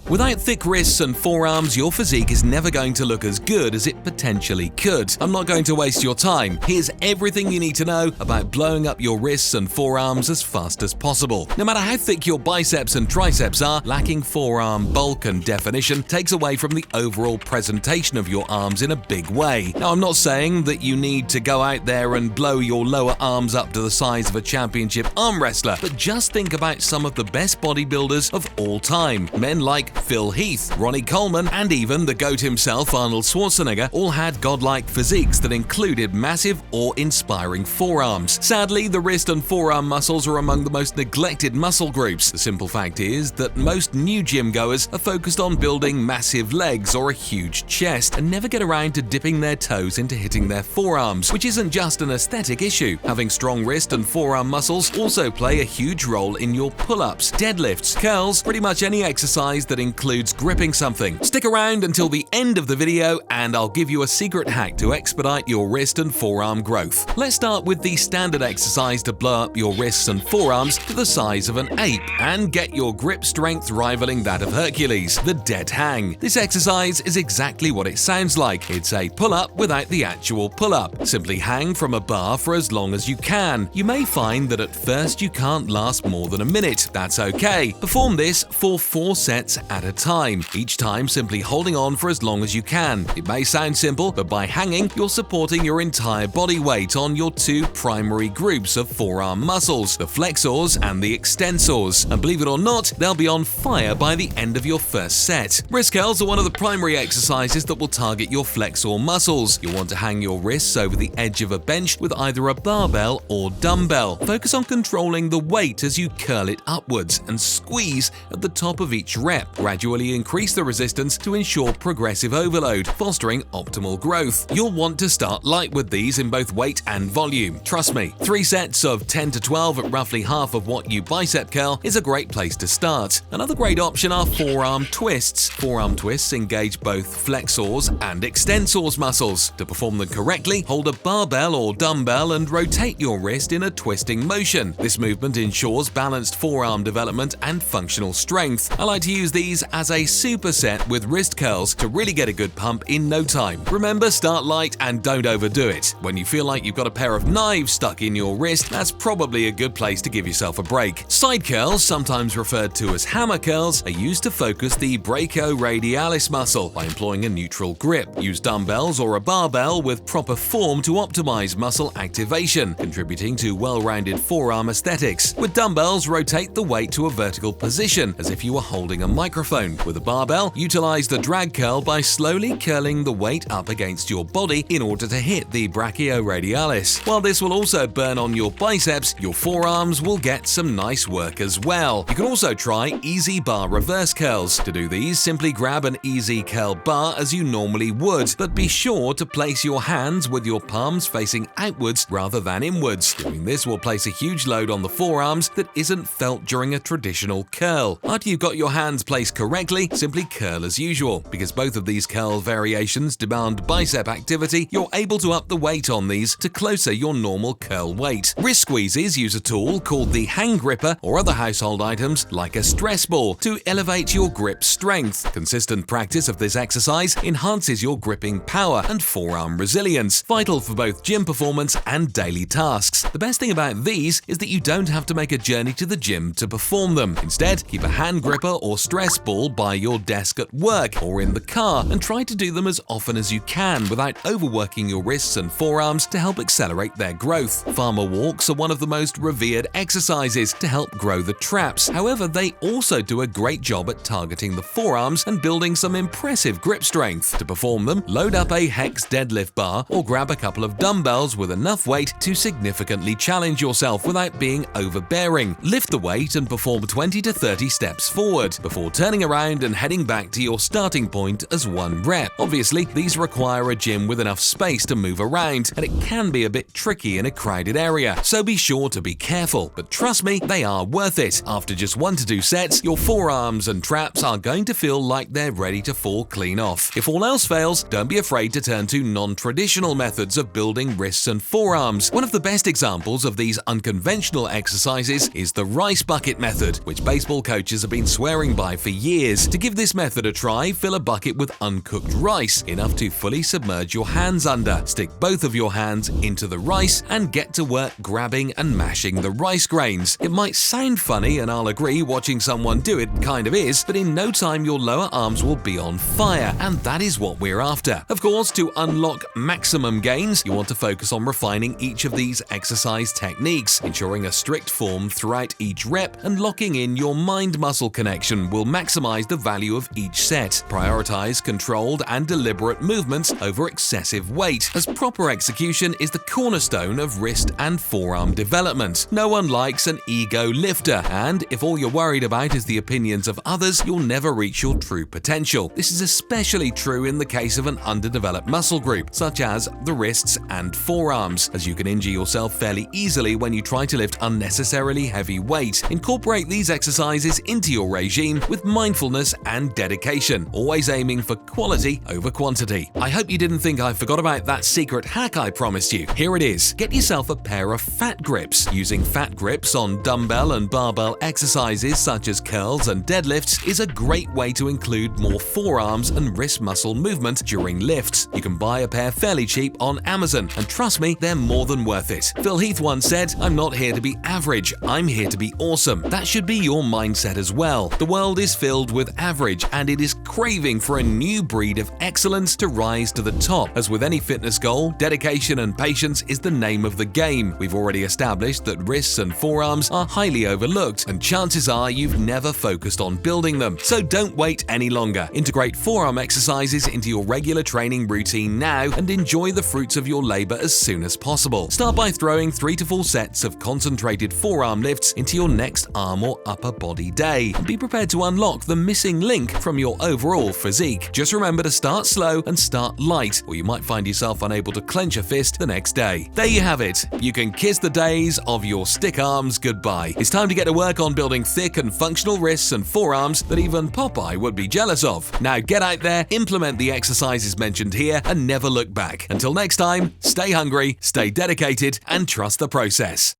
Without thick wrists and forearms, your physique is never going to look as good as it potentially could. I'm not going to waste your time. Here's everything you need to know about blowing up your wrists and forearms as fast as possible. No matter how thick your biceps and triceps are, lacking forearm bulk and definition takes away from the overall presentation of your arms in a big way. Now, I'm not saying that you need to go out there and blow your lower arms up to the size of a championship arm wrestler, but just think about some of the best bodybuilders of all time. Men like Phil Heath, Ronnie Coleman, and even the GOAT himself, Arnold Schwarzenegger, all had godlike physiques that included massive, awe-inspiring forearms. Sadly, the wrist and forearm muscles are among the most neglected muscle groups. The simple fact is that most new gym goers are focused on building massive legs or a huge chest and never get around to dipping their toes into hitting their forearms, which isn't just an aesthetic issue. Having strong wrist and forearm muscles also play a huge role in your pull-ups, deadlifts, curls, pretty much any exercise that includes gripping something. Stick around until the end of the video and I'll give you a secret hack to expedite your wrist and forearm growth. Let's start with the standard exercise to blow up your wrists and forearms to the size of an ape and get your grip strength rivaling that of Hercules, the dead hang. This exercise is exactly what it sounds like. It's a pull-up without the actual pull-up. Simply hang from a bar for as long as you can. You may find that at first you can't last more than a minute. That's okay. Perform this for 4 sets at a time, each time simply holding on for as long as you can. It may sound simple, but by hanging, you're supporting your entire body weight on your 2 primary groups of forearm muscles, the flexors and the extensors. And believe it or not, they'll be on fire by the end of your first set. Wrist curls are one of the primary exercises that will target your flexor muscles. You'll want to hang your wrists over the edge of a bench with either a barbell or dumbbell. Focus on controlling the weight as you curl it upwards and squeeze at the top of each rep. Gradually increase the resistance to ensure progressive overload, fostering optimal growth. You'll want to start light with these in both weight and volume. Trust me, 3 sets of 10 to 12 at roughly half of what you bicep curl is a great place to start. Another great option are forearm twists. Forearm twists engage both flexors and extensors muscles. To perform them correctly, hold a barbell or dumbbell and rotate your wrist in a twisting motion. This movement ensures balanced forearm development and functional strength. I like to use these as a superset with wrist curls to really get a good pump in no time. Remember, start light and don't overdo it. When you feel like you've got a pair of knives stuck in your wrist, that's probably a good place to give yourself a break. Side curls, sometimes referred to as hammer curls, are used to focus the brachioradialis muscle by employing a neutral grip. Use dumbbells or a barbell with proper form to optimize muscle activation, contributing to well-rounded forearm aesthetics. With dumbbells, rotate the weight to a vertical position, as if you were holding a microphone. With a barbell, utilize the drag curl by slowly curling the weight up against your body in order to hit the brachioradialis. While this will also burn on your biceps, your forearms will get some nice work as well. You can also try easy bar reverse curls. To do these, simply grab an easy curl bar as you normally would, but be sure to place your hands with your palms facing outwards rather than inwards. Doing this will place a huge load on the forearms that isn't felt during a traditional curl. After you've got your hands placed correctly, simply curl as usual. Because both of these curl variations demand bicep activity, you're able to up the weight on these to closer your normal curl weight. Wrist squeezes use a tool called the hang gripper or other household items like a stress ball to elevate your grip strength. Consistent practice of this exercise enhances your gripping power and forearm resilience, vital for both gym performance and daily tasks. The best thing about these is that you don't have to make a journey to the gym to perform them. Instead, keep a hand gripper or stress ball by your desk at work or in the car and try to do them as often as you can without overworking your wrists and forearms to help accelerate their growth. Farmer walks are one of the most revered exercises to help grow the traps. However, they also do a great job at targeting the forearms and building some impressive grip strength. To perform them, load up a hex deadlift bar or grab a couple of dumbbells with enough weight to significantly challenge yourself without being overbearing. Lift the weight and perform 20 to 30 steps forward before turning around and heading back to your starting point as 1 rep. Obviously, these require a gym with enough space to move around, and it can be a bit tricky in a crowded area, so be sure to be careful. But trust me, they are worth it. After just 1 to 2 sets, your forearms and traps are going to feel like they're ready to fall clean off. If all else fails, don't be afraid to turn to non-traditional methods of building wrists and forearms. One of the best examples of these unconventional exercises is the rice bucket method, which baseball coaches have been swearing by for years. To give this method a try, fill a bucket with uncooked rice, enough to fully submerge your hands under. Stick both of your hands into the rice and get to work grabbing and mashing the rice grains. It might sound funny, and I'll agree watching someone do it kind of is, but in no time your lower arms will be on fire, and that is what we're after. Of course, to unlock maximum gains, you want to focus on refining each of these exercise techniques. Ensuring a strict form throughout each rep and locking in your mind-muscle connection will maximize the value of each set. Prioritize controlled and deliberate movements over excessive weight, as proper execution is the cornerstone of wrist and forearm development. No one likes an ego lifter, and if all you're worried about is the opinions of others, you'll never reach your true potential. This is especially true in the case of an underdeveloped muscle group, such as the wrists and forearms, as you can injure yourself fairly easily when you try to lift unnecessarily heavy weight. Incorporate these exercises into your regime with mindfulness and dedication, always aiming for quality over quantity. I hope you didn't think I forgot about that secret hack I promised you. Here it is. Get yourself a pair of fat grips. Using fat grips on dumbbell and barbell exercises such as curls and deadlifts is a great way to include more forearms and wrist muscle movement during lifts. You can buy a pair fairly cheap on Amazon, and trust me, they're more than worth it. Phil Heath once said, "I'm not here to be average, I'm here to be awesome." That should be your mindset as well. The world is filled with average, and it is craving for a new breed of excellence to rise to the top. As with any fitness goal, dedication and patience is the name of the game. We've already established that wrists and forearms are highly overlooked, and chances are you've never focused on building them. So don't wait any longer. Integrate forearm exercises into your regular training routine now and enjoy the fruits of your labor as soon as possible. Start by throwing 3 to 4 sets of concentrated forearm lifts into your next arm or upper body day. Be prepared to unlock the missing link from your overall physique. Just remember to start slow and start light, or you might find yourself unable to clench a fist the next day. There you have it. You can kiss the days of your stick arms goodbye. It's time to get to work on building thick and functional wrists and forearms that even Popeye would be jealous of. Now get out there, implement the exercises mentioned here, and never look back. Until next time, stay hungry, stay dedicated, and trust the process.